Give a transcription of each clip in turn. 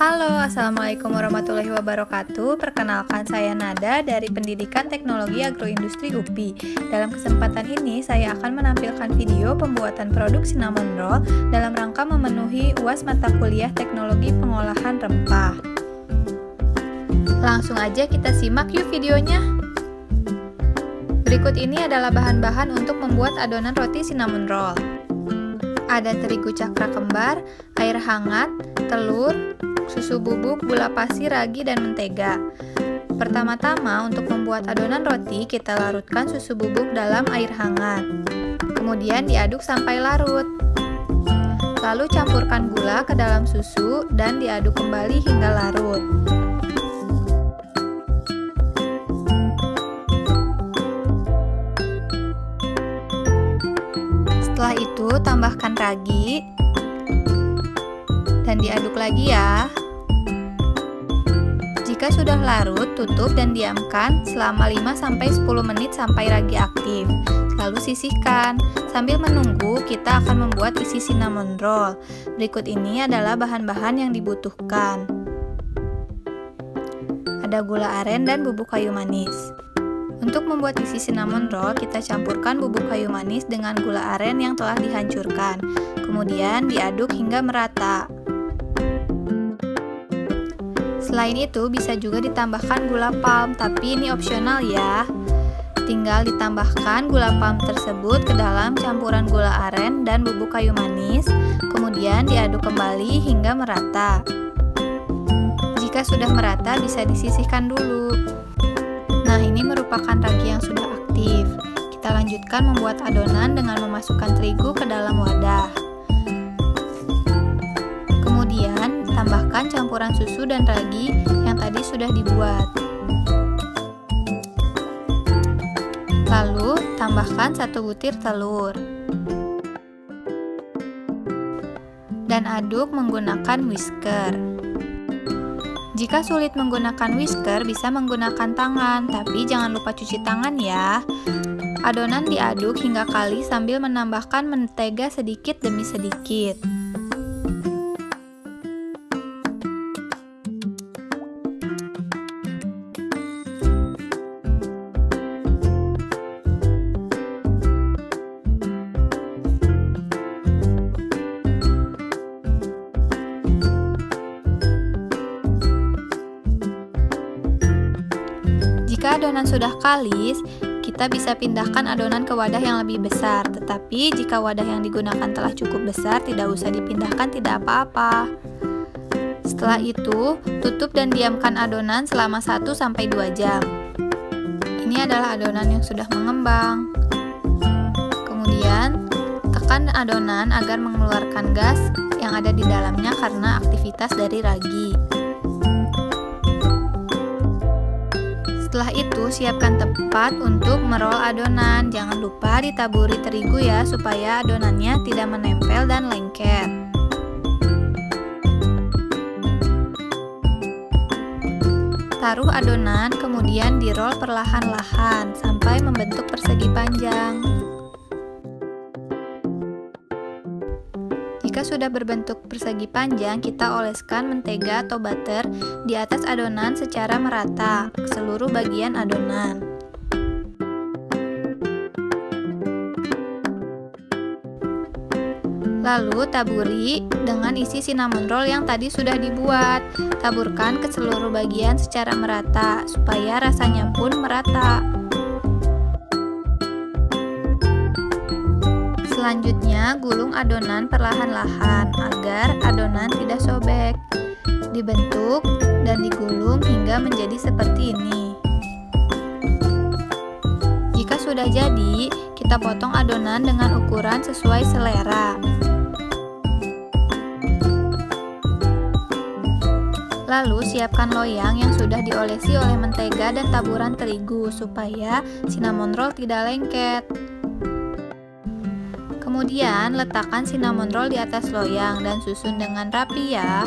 Halo, Assalamualaikum warahmatullahi wabarakatuh. Perkenalkan, saya Nada dari Pendidikan Teknologi Agroindustri UPI. Dalam kesempatan ini, saya akan menampilkan video pembuatan produk cinnamon roll dalam rangka memenuhi UAS mata kuliah Teknologi Pengolahan Rempah. Langsung aja kita simak yuk videonya. Berikut ini adalah bahan-bahan untuk membuat adonan roti cinnamon roll. Ada terigu cakra kembar, air hangat, telur, susu bubuk, gula pasir, ragi, dan mentega. Pertama-tama, untuk membuat adonan roti, kita larutkan susu bubuk dalam air hangat. Kemudian diaduk sampai larut. Lalu campurkan gula ke dalam susu dan diaduk kembali hingga larut. Setelah itu, tambahkan ragi dan diaduk lagi ya. Jika sudah larut, tutup dan diamkan selama 5-10 menit sampai ragi aktif. Lalu sisihkan. Sambil menunggu, kita akan membuat isi cinnamon roll. Berikut ini adalah bahan-bahan yang dibutuhkan. Ada gula aren dan bubuk kayu manis. Untuk membuat isi cinnamon roll, kita campurkan bubuk kayu manis dengan gula aren yang telah dihancurkan. Kemudian diaduk hingga merata. Selain itu, bisa juga ditambahkan gula palm, tapi ini opsional ya. Tinggal ditambahkan gula palm tersebut ke dalam campuran gula aren dan bubuk kayu manis, kemudian diaduk kembali hingga merata. Jika sudah merata, bisa disisihkan dulu. Nah, ini merupakan ragi yang sudah aktif. Kita lanjutkan membuat adonan dengan memasukkan terigu ke dalam wadah. Kemudian, tambahkan campuran susu dan ragi yang tadi sudah dibuat. Lalu, tambahkan 1 butir telur. Dan aduk menggunakan whisker. Jika sulit menggunakan whisker, bisa menggunakan tangan, tapi jangan lupa cuci tangan ya. Adonan diaduk hingga kali sambil menambahkan mentega sedikit demi sedikit. Jika adonan sudah kalis, kita bisa pindahkan adonan ke wadah yang lebih besar. Tetapi jika wadah yang digunakan telah cukup besar, tidak usah dipindahkan, tidak apa-apa. Setelah itu, tutup dan diamkan adonan selama 1-2 jam. Ini adalah adonan yang sudah mengembang. Kemudian, tekan adonan agar mengeluarkan gas yang ada di dalamnya karena aktivitas dari ragi. Setelah itu, siapkan tempat untuk merol adonan. Jangan lupa ditaburi terigu ya, supaya adonannya tidak menempel dan lengket. Taruh adonan, kemudian dirol perlahan-lahan sampai membentuk persegi panjang. Jika sudah berbentuk persegi panjang, kita oleskan mentega atau butter di atas adonan secara merata ke seluruh bagian adonan. Lalu taburi dengan isi cinnamon roll yang tadi sudah dibuat. Taburkan ke seluruh bagian secara merata supaya rasanya pun merata. Selanjutnya, gulung adonan perlahan-lahan agar adonan tidak sobek. Dibentuk dan digulung hingga menjadi seperti ini. Jika sudah jadi, kita potong adonan dengan ukuran sesuai selera. Lalu, siapkan loyang yang sudah diolesi oleh mentega dan taburan terigu supaya cinnamon roll tidak lengket. Kemudian, letakkan cinnamon roll di atas loyang dan susun dengan rapi ya.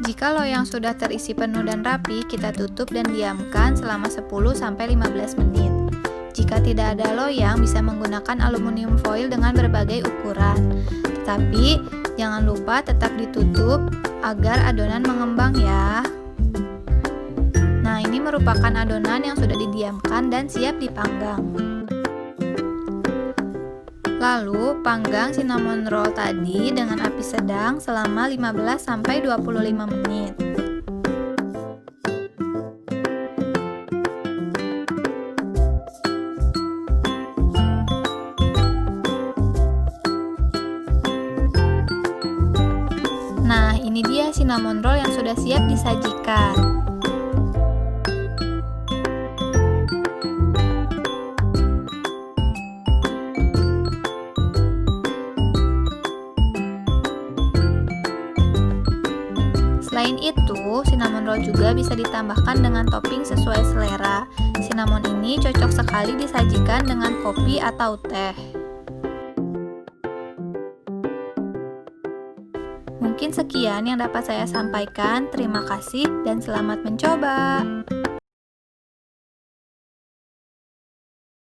Jika loyang yang sudah terisi penuh dan rapi, kita tutup dan diamkan selama 10-15 menit. Jika tidak ada loyang, bisa menggunakan aluminium foil dengan berbagai ukuran. Tetapi, jangan lupa tetap ditutup agar adonan mengembang ya. Nah, ini merupakan adonan yang sudah didiamkan dan siap dipanggang. Lalu, panggang cinnamon roll tadi dengan api sedang selama 15-25 menit. Nah, ini dia cinnamon roll yang sudah siap disajikan. Selain itu, cinnamon roll juga bisa ditambahkan dengan topping sesuai selera. Cinnamon ini cocok sekali disajikan dengan kopi atau teh. Mungkin sekian yang dapat saya sampaikan. Terima kasih dan selamat mencoba.